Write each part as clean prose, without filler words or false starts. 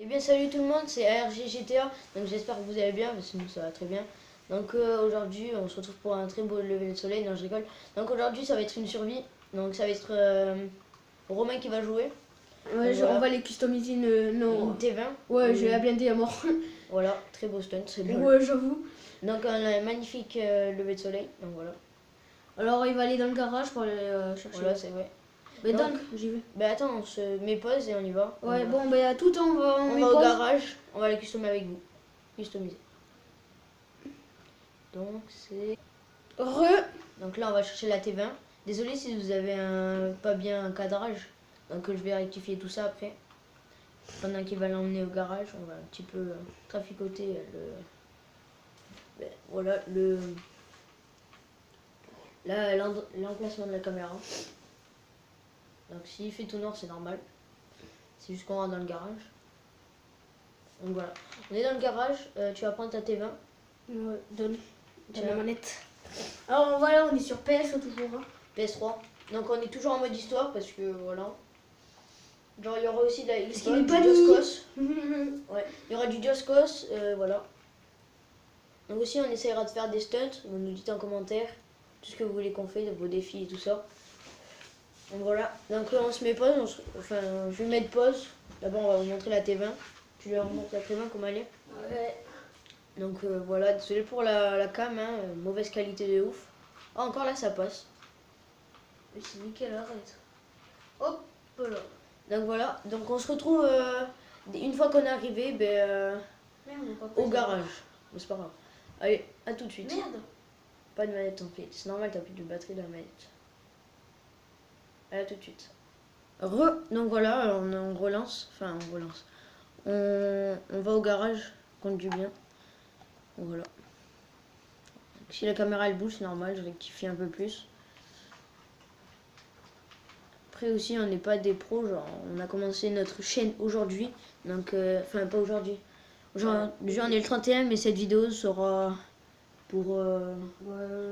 Eh bien salut tout le monde, c'est ARG GTA, donc j'espère que vous allez bien, parce que nous ça va très bien. Donc aujourd'hui on se retrouve pour un très beau lever de soleil, non je rigole. Donc aujourd'hui ça va être une survie, donc ça va être Romain qui va jouer. Ouais, Voilà. on va les customiser Une T20. Ouais, je vais la blinder à mort. Voilà, très beau stunt, c'est bien. Ouais, j'avoue. Donc on a un magnifique lever de soleil, donc voilà. Alors, il va aller dans le garage pour aller chercher. Voilà, c'est vrai. Mais donc, j'y vais. Bah attends, on se met pause et on y va. Ouais, Donc, bon, bah, à tout temps, on met va au pause. garage, on va les customiser avec vous. Customiser. Donc c'est... Donc là on va chercher la T20. Désolé si vous avez pas bien un cadrage. Donc je vais rectifier tout ça après. Pendant qu'il va l'emmener au garage, on va un petit peu traficoter voilà l'emplacement de la caméra. Donc s'il fait tout noir c'est normal. C'est juste qu'on rentre dans le garage. Donc voilà. On est dans le garage, tu vas prendre ta T20. Ouais, donne Tiens. la manette. Alors voilà, on est sur PS toujours. Hein. PS3. Donc on est toujours en mode histoire parce que voilà. Genre il y aura aussi de la Xbox, qu'il est pas du dit. Just Ouais, il y aura du Just Cause, voilà. Donc aussi on essaiera de faire des stunts, vous nous dites en commentaire tout ce que vous voulez qu'on fasse, vos défis et tout ça. Donc voilà, donc on se met pause, enfin je vais mettre pause. D'abord on va vous montrer la T20. Tu leur montres la T20 comment elle est. Ouais. Donc voilà, désolé pour la cam, hein, mauvaise qualité de ouf. Ah encore là ça passe. Mais c'est nickel, arrête. Hop là. Donc voilà, donc on se retrouve une fois qu'on est arrivé Merde, au garage. Mais c'est pas grave. Allez, à tout de suite. Merde. Pas de manette en fait, c'est normal, t'as plus de batterie dans la manette. Allez, à tout de suite. Donc voilà, on relance, enfin on relance. On va au garage, conduit bien. Donc voilà. Donc, si la caméra elle bouge, c'est normal, je rectifie un peu plus. Après aussi, on n'est pas des pros, genre on a commencé notre chaîne aujourd'hui, donc enfin pas aujourd'hui. Aujourd'hui on est le 31, mais cette vidéo sera pour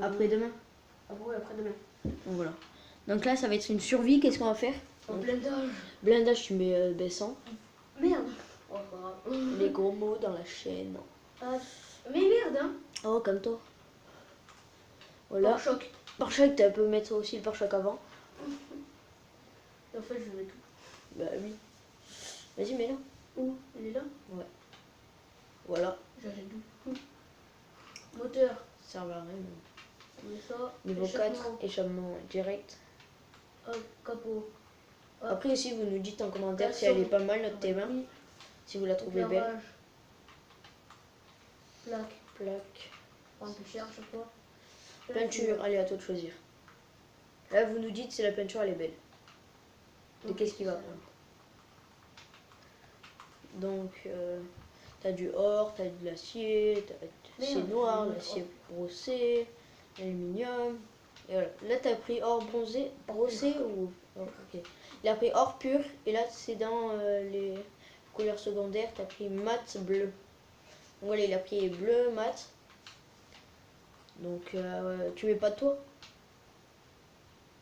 après-demain. Ah ouais, après-demain. Donc voilà. Donc là ça va être une survie, qu'est-ce qu'on va faire? En blindage. Blindage, tu mets baissant. Merde. Oh, Les gros mots dans la chaîne. Ah, mais merde, hein. Oh, comme toi. Voilà. Pare-choc. Pare-choc, tu peux mettre aussi le pare-choc avant. En fait, je mets tout. Bah oui. Vas-y, mets-le. Où? Il est là? Ouais. Voilà. J'achète tout. Moteur. Ça va rien. On met ça. Niveau 4, échappement direct. Hop, capot. Hop. Après aussi, vous nous dites en commentaire si Classement. elle est pas mal, notre T20. Si vous la trouvez belle. Éclairage. Plaque. Plaque. Un peu cher à chaque fois. Peinture, allez, à toi de choisir. Là, vous nous dites si la peinture elle est belle. Et qu'est-ce qu'il va prendre. Donc, t'as du or, t'as de l'acier, l'acier noir, l'acier brossé, l'aluminium. Et voilà. Là, t'as pris or bronzé, brossé ou. Oh, ok. Il a pris or pur, et là, c'est dans les couleurs secondaires, t'as pris mat bleu. Donc voilà, il a pris bleu, mat. Donc, tu mets pas de toi?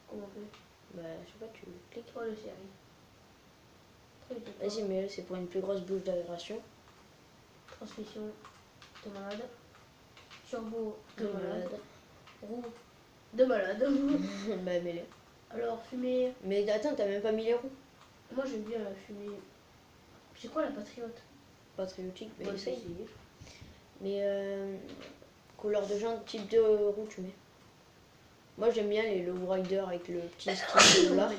Comment on fait? Bah, je sais pas, tu cliques. Oh, le série. Vas-y, mais c'est pour une plus grosse bouche d'aération. Transmission de malade. Turbo de malade. Roue de malade. Bah, mets-les. Alors, fumée. Mais attends, t'as même pas mis les roues. Moi, j'aime bien la fumée. C'est quoi la patriote? Patriotique, mais Bonne essaye. idée. Mais couleur de jante, type de roue, tu mets. Moi, j'aime bien les lowrider avec le petit style là.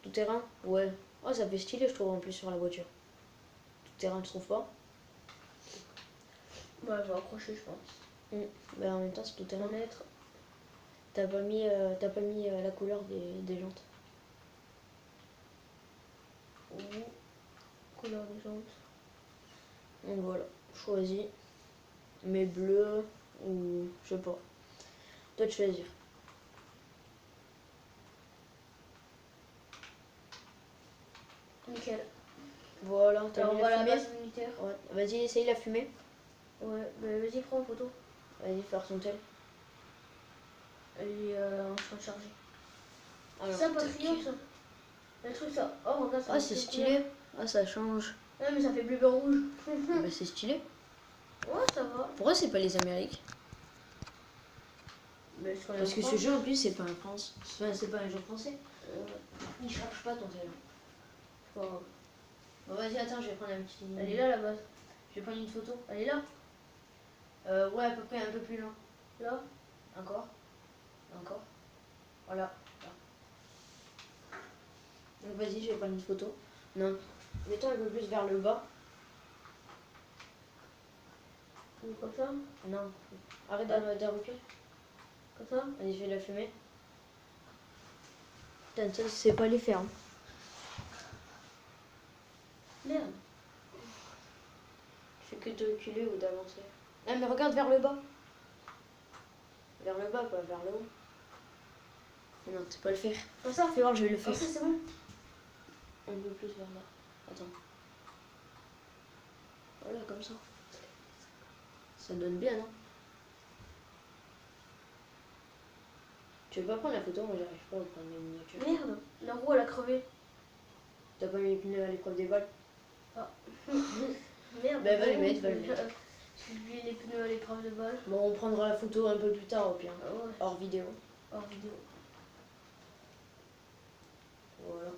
Tout terrain. Ouais. Oh, ça fait stylé, je trouve, en plus, sur la voiture. Tout terrain, tu trouves pas? Ouais, je vais accrocher, je pense. Bah, en même temps, c'est tout terrain. Fenêtre. T'as pas mis la couleur des jantes. Couleur des jantes. Donc voilà, choisis. Mais bleu ou je sais pas. Toi de choisir. Nickel. Voilà, t'as Alors, mis on va la à la fumée. base militaire. Ouais. Vas-y, essaye la fumée. Ouais, bah vas-y, prends en photo. Vas-y, faire son tel. Elle est en train de charger. Alors, C'est un patriote, ça. Le truc, ça. Oh, regarde ça. ah, c'est stylé. Ah, ça change. Ouais, mais ça fait bleu, blanc, rouge. Bah, c'est stylé. Ouais, ça va. Pourquoi c'est pas les Amériques? Mais Parce que ce jeu en plus, c'est pas un France. Enfin, c'est pas un jeu français. Il charge pas ton téléphone. Bon, Vas-y, attends, je vais prendre un petit. elle est là, la base. Je vais prendre une photo. Elle est là. Ouais, à peu près un peu plus loin. Là. Encore. Encore. Voilà. Là. Donc vas-y, je vais prendre une photo. Non. Mets-toi un peu plus vers le bas. Ou comme ça. Non. Arrête de reculer. Comme ça. Allez, je vais la fumer. Putain, ça, c'est pas les faire. Hein. Merde. Je fais que de reculer ou d'avancer. Ah, mais regarde vers le bas. Vers le bas, pas vers le haut. Non, c'est pas le faire. Comme ça. Fais voir, je vais le Comme faire. ça, c'est bon. Un peu plus vers là. Attends. Voilà, comme ça. Ça donne bien, non? Tu veux pas prendre la photo? Moi, j'arrive pas à prendre les miniatures. Merde. La roue, elle a crevé. T'as pas mis les pneus à l'épreuve des balles? Ah. Merde. Bah, va les mettre, va les mettre. J'ai oublié les pneus à l'épreuve de balle. Bon, on prendra la photo un peu plus tard, au pire. Ah ouais. Hors vidéo. Hors vidéo. Voilà.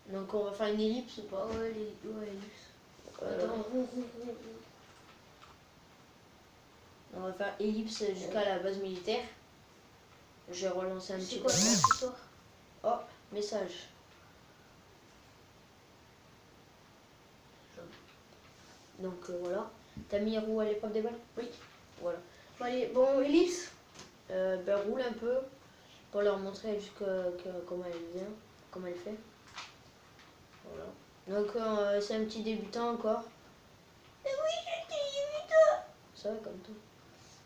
Donc, on va faire une ellipse ou pas? Ouais, ellipse. Voilà. Attends, roue. On va faire ellipse jusqu'à la base militaire. Je vais relancer un petit C'est peu. quoi ça, ce soir? Oh, message. Donc voilà. T'as mis roue à l'épreuve des balles? Oui. Voilà. Bon, allez, bon, ellipse. Ben, roule un peu pour leur montrer comment elle vient, comment elle fait. Voilà. Donc c'est un petit débutant encore. Mais oui, j'étais débutant. Ça va comme tout.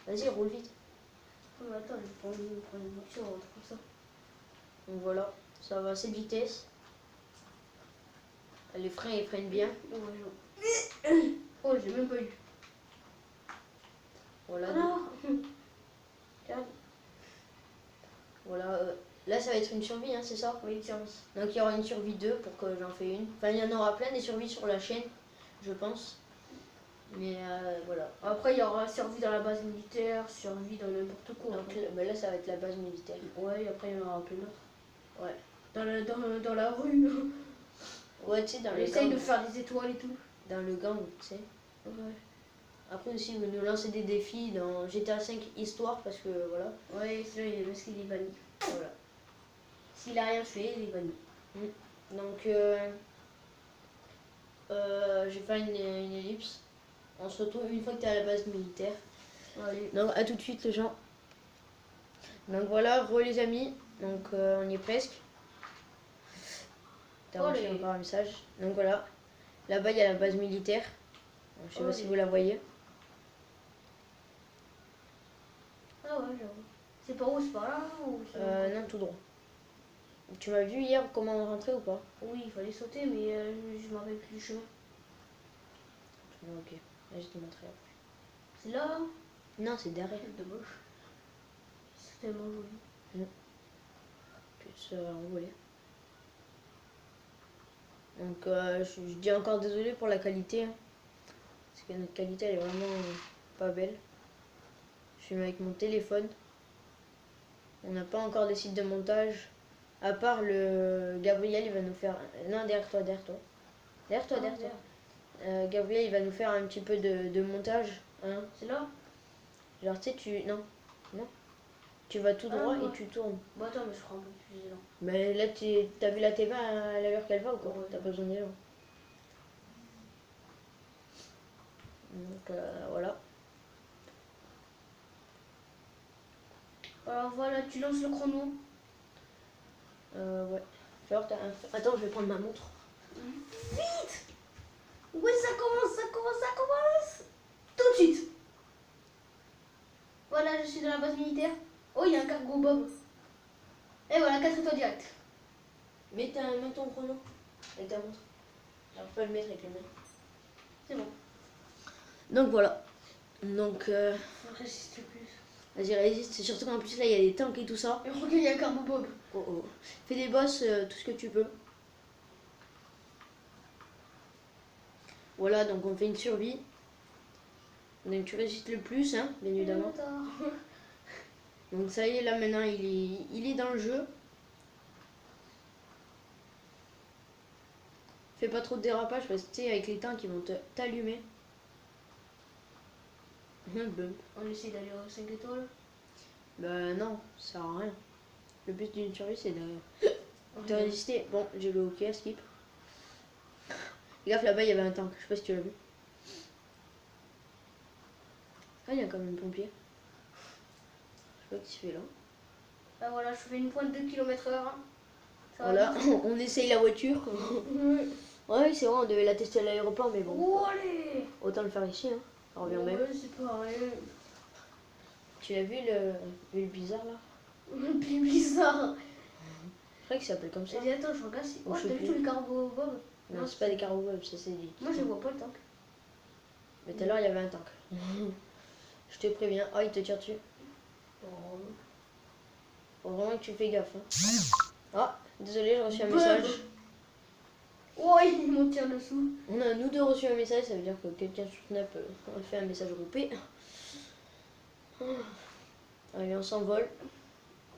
Vas-y, roule vite. Oh, mais attends, je vais prendre une voiture, un truc comme ça. Donc voilà, ça va à cette vitesse. Les freins, ils freinent bien. Oh, j'ai même pas eu. Voilà. Alors, regarde. Voilà. Là, ça va être une survie, hein, c'est ça? Oui, tiens. Donc il y aura une survie 2 pour que j'en fais une. Enfin, il y en aura plein des survies sur la chaîne, je pense. Mais voilà. Après, il y aura survie dans la base militaire, survie dans n'importe quoi. Donc ben là, ça va être la base militaire. Ouais, et après, il y en aura plein d'autres. Ouais. Dans la rue. Ouais, tu sais, dans On le essaye gang. de faire des étoiles et tout. Dans le gang, tu sais. Ouais. Après aussi, vous nous lancez des défis dans GTA 5 Histoire parce que voilà. Ouais, sinon, parce qu'il est banni. Voilà. S'il a rien fait, il est banni. Donc, je vais faire une ellipse. On se retrouve une fois que tu es à la base militaire. Allez. Donc, à tout de suite, les gens. Donc, voilà, les amis. Donc, on y est presque. T'as reçu encore un message. Donc, voilà. Là-bas, il y a la base militaire. Je sais pas si vous la voyez. Ah ouais, j'avoue. C'est par où? C'est par là ou Non, tout droit. Tu m'as vu hier comment on rentrait ou pas? Oui, il fallait sauter, mais je m'en rappelle plus du chemin. Ok, là, je te montrerai après. C'est là? Non, c'est derrière. De gauche. C'est tellement joli. Tu te seras envolé. Donc, je dis encore désolé pour la qualité. Hein, parce que notre qualité, elle est vraiment pas belle. Je filme avec mon téléphone. On n'a pas encore des sites de montage. À part le Gabriel, il va nous faire... Non, derrière toi. Gabriel, il va nous faire un petit peu de montage. Hein. C'est là? Genre, tu sais, Non. Tu vas tout droit et tu tournes. Bon, attends, mais je prends un peu plus élan. Mais là, t'as vu la TV à l'heure qu'elle va ou quoi? Ouais. T'as pas besoin d'élan. Donc, voilà. Alors voilà, tu lances le chrono. Ouais. Alors, attends, je vais prendre ma montre. Vite! Oui, ça commence! Tout de suite! Voilà, je suis dans la base militaire. Oh, il y a un cargo Bob. Et voilà, 4 étoiles direct. Mets ton chrono et ta montre. Alors, je peux le mettre avec les mains. C'est bon. Donc, voilà. Donc, Résiste plus. vas-y, résiste. C'est surtout qu'en plus, là, il y a des tanks et tout ça. Et regarde, il y a un cargo Bob. Oh. Fais des boss, tout ce que tu peux. Voilà, donc on fait une survie. Donc tu résistes le plus, hein, bien évidemment. Donc ça y est, là maintenant il est dans le jeu. Fais pas trop de dérapage parce que tu sais, avec les tanks, ils vont t'allumer. On essaie d'aller aux 5 étoiles. Bah non, ça sert à rien. Le but d'une survie, c'est de résister. Bon, j'ai le hockey, skip. Gaffe, là-bas, il y avait un tank. Je sais pas si tu l'as vu. Ah, il y a quand même un pompier. Je sais pas qui se fait là. Ah voilà, je fais une pointe de km/h. Voilà, on essaye la voiture. Ouais, c'est vrai, on devait la tester à l'aéroport, mais bon. Oh, allez. Autant le faire ici, hein. Ça revient même. Ouais, c'est pareil. Tu as vu le bizarre là? Le plus bizarre. Je crois qu'il s'appelle comme ça. Et attends, je regarde si. Ou Oh, je sais t'as vu plus. tous les cargos Bob? Non, c'est pas des cargos, ça c'est des. Moi, je vois pas le tank. Mais tout à l'heure, il y avait un tank. Je te préviens. Oh, il te tire dessus. Oh. Faut vraiment que tu fais gaffe. Hein. Ah, désolé, j'ai reçu un message. Oh, il m'en tire dessous. On a nous deux reçu un message, ça veut dire que quelqu'un sur Snap a fait un message groupé. Allez, on s'envole.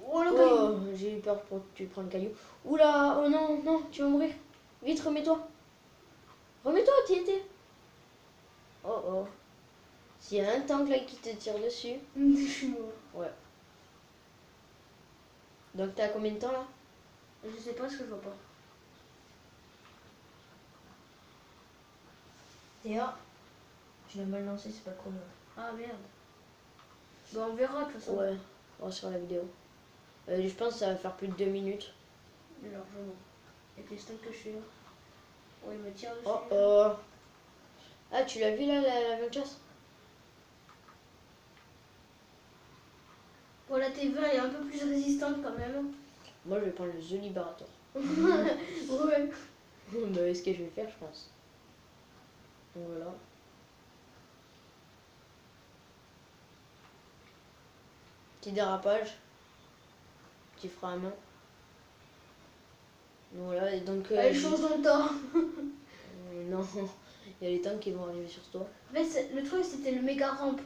Oh, le Oh, j'ai eu peur pour que tu prennes le caillou. Oula, oh non, non, tu vas mourir. Vite, remets-toi. Remets-toi, t'y étais. Oh oh. S'il y a un tank là qui te tire dessus. Je suis mort. Ouais. Donc t'as combien de temps là? Je sais pas ce que je vois pas. Théa, tu l'as mal lancé, c'est pas le chrono. Ah merde. Bon, on verra de toute façon. Ouais, on va sur la vidéo. Je pense que ça va faire plus de 2 minutes. Largement. Avec les stunts que je suis là. Oh, il me tire dessus. Oh oh. Ah, tu l'as vu là, la chasse? Bon, la T20 est un peu plus résistante quand même. Moi, je vais prendre le The Liberator. Ouais. Bah, est-ce que je vais faire, je pense. Donc voilà. Petit dérapage. Petit frein à main. Donc voilà, et donc... Elle change dans le temps. non, il y a les tanks qui vont arriver sur toi. En fait, le truc, c'était le méga ramp.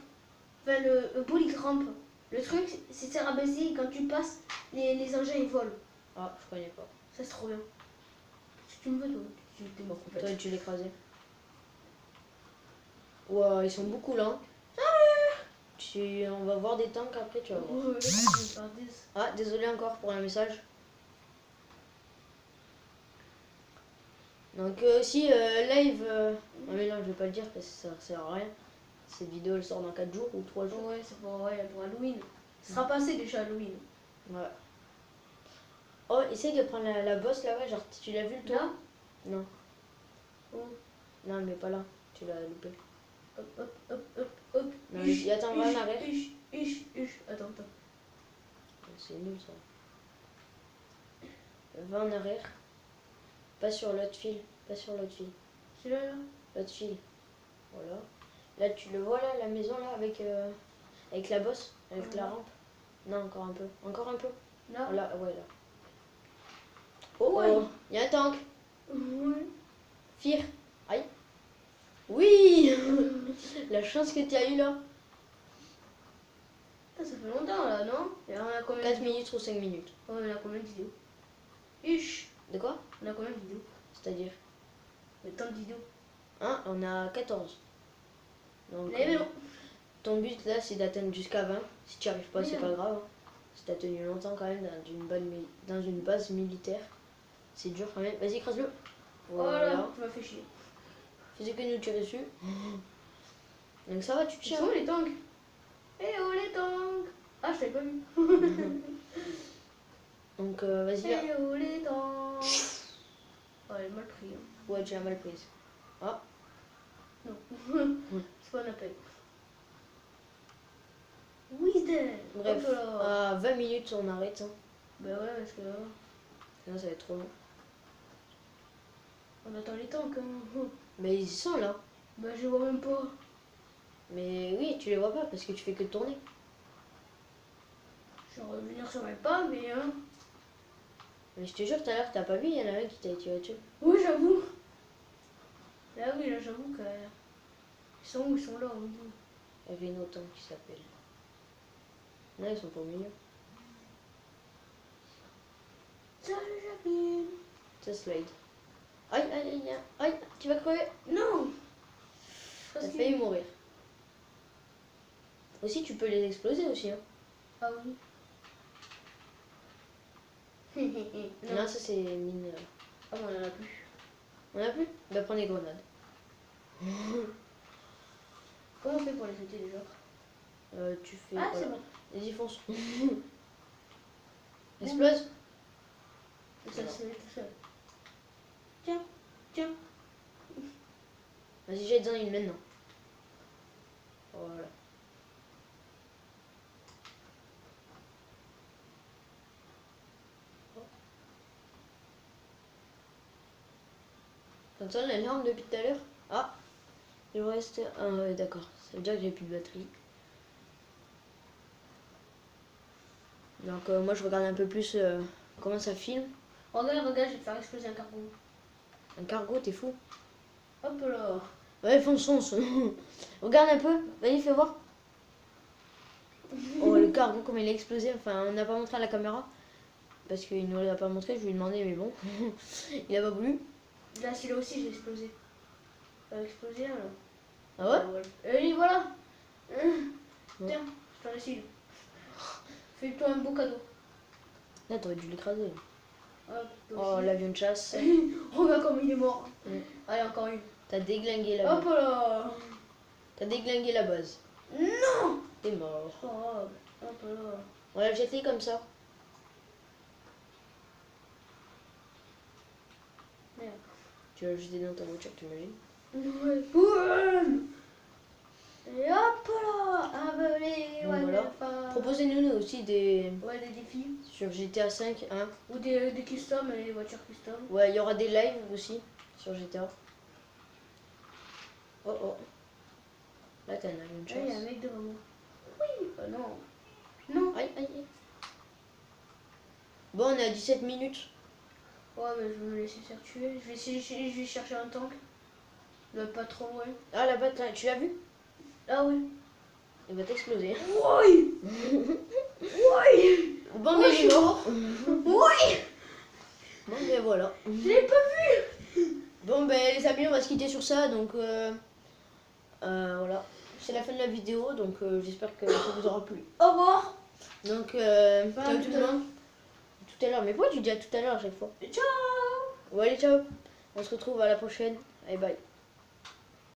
Enfin, le bullet ramp. Le truc, c'est rabaisser et quand tu passes, les engins ils volent. Ah, je connais pas. Ça, c'est trop bien. Si tu me veux, toi, tu es mort en fait. Toi, tu l'écrasais. Ouah, ils sont beaucoup là. On va voir des tanks après, tu vas voir. Ouais, je vais faire 10. Ah, désolé encore pour un message. Donc si live... Non mais non, je vais pas le dire parce que ça sert à rien. Cette vidéo elle sort dans 4 jours ou 3 jours. Ouais, c'est pour Halloween. Ce sera passé déjà Halloween. Ouais. Oh, essaye de prendre la bosse là-bas, genre tu l'as vu le tour? Là. Non. Oh. Non mais pas là, tu l'as loupé. Hop, hop, hop, hop, hop. Non, mais attends, va en arrière. Attends, attends. C'est nul ça. Va en arrière. Pas sur l'autre fil. Pas sur l'autre fil. Celui-là, là. L'autre fil. Voilà. Là tu le vois là, la maison là avec la bosse, avec la rampe. Non, encore un peu. Encore un peu. Là. Voilà, ouais là. Oh Ouais. oh, il y a un tank. Ouais. Fire. Aïe. Oui. La chance que tu as eu là. Ça fait longtemps là, non? Et on a combien 4 minutes ou 5 minutes. Ouais, on a combien de vidéos? Ish. De quoi? On a combien de vidéos? C'est-à-dire Mais tant de vidéos. Hein, on a 14. Donc, Mais non. ton but là c'est d'atteindre jusqu'à 20. Si tu n'y arrives pas, c'est pas grave. Hein. Si tu as tenu longtemps quand même dans une base militaire, c'est dur quand même. Vas-y, écrase-le. Voilà, tu m'as fait chier. Faisais que nous tirer dessus. Donc ça va, tu Ils tiens. sont où les tanks? Eh oh les tanks! Ah, je t'avais pas vu. Donc vas-y là. Eh oh les tanks! Oh, elle est mal pris. Hein. Ouais, tu l'as mal prise. Ah, Non. C'est pas un appel. Wisdom! bref, Hop là. à 20 minutes on arrête. Hein. Bah ouais, parce que là, Sinon ça va être trop long. on attend les tanks. Hein. Mais ils y sont là. Bah je les vois même pas. Mais oui, tu les vois pas parce que tu fais que tourner. Je vais revenir sur ma pas, mais hein. Mais je te jure, tout à l'heure, t'as pas vu, il y en a un qui t'a tiré dessus. Oui, j'avoue. Là oui, là j'avoue que Ils sont où? Ils sont là. Hein. Il y avait une autre qui s'appelle. Là, ils sont pas au milieu. Salut Jacqueline. Ça slide. Aïe, aïe, aïe, aïe, aïe, tu vas crever. Non. T'as failli mourir. Aussi, tu peux les exploser aussi. Hein. Ah oui. Non, ça c'est mine. Ah bon, on en a plus. On a plus? Bah prends les grenades. Comment on fait pour les jeter déjà? Tu fais. Ah, voilà. c'est bon. Vas-y, fonce. Explose. Ça se met tout seul. Tiens, tiens. Vas-y, jette-en une maintenant. Voilà. T'entends la lampe depuis tout à l'heure? Ah, il me reste. Ah ouais, d'accord. Ça veut dire que j'ai plus de batterie. Donc moi je regarde un peu plus comment ça filme. Regarde, regarde, je vais te faire exploser un cargo. Un cargo, t'es fou? Hop là. Ouais, fonce, fonce. Regarde un peu, vas-y, fais voir. Oh, le cargo, comme il a explosé. Enfin, on n'a pas montré à la caméra. Parce qu'il ne nous l'a pas montré, je lui ai demandé, mais bon. Il a pas voulu. Là, celui-là aussi, j'ai explosé. Ça a explosé là. Ah ouais? Et voilà. Ouais. Tiens, je t'en laisse une. Fais-toi un beau cadeau. Là, t'aurais dû l'écraser. Hop, Oh, l'avion de chasse. regarde comme il est mort. Mm. Allez, encore une. T'as déglingué la Hop là. T'as déglingué la base. Non. T'es mort. Oh, hop là. On l'a jeté comme ça. Merde. Tu vas le jeter dans ta voiture, t'imagines? Ouais. Boum. Et hop là. Avalé. Donc Ouais, voilà. enfin, Proposez-nous nous aussi des. ouais, des défis. Sur GTA 5, hein. Ou des customs, les voitures custom. Ouais, il y aura des lives aussi sur GTA. Oh oh. Là, t'as un avion de Ouais, il y a un chasse. mec devant moi. Oui. Non. Non. Aïe, aïe, aïe. Bon, on est à 17 minutes. Ouais, mais je vais me laisser faire tuer. Je vais chercher un tank. Il doit être pas trop loin. Ah, là-bas, tu l'as vu? Ah oui. Il va t'exploser. Oui. Oui. Bon, mais il est mort. Oui. Bon, mais voilà. Je l'ai pas vu. Bon, ben, les amis, on va se quitter sur ça. Donc, voilà. C'est la fin de la vidéo. Donc, j'espère que ça vous aura plu. Au revoir. Donc, Bah, ciao tout le monde. Tout à l'heure. Mais pourquoi tu dis à tout à l'heure à chaque fois? Ciao. Bon, allez, ciao. On se retrouve à la prochaine. Allez, bye.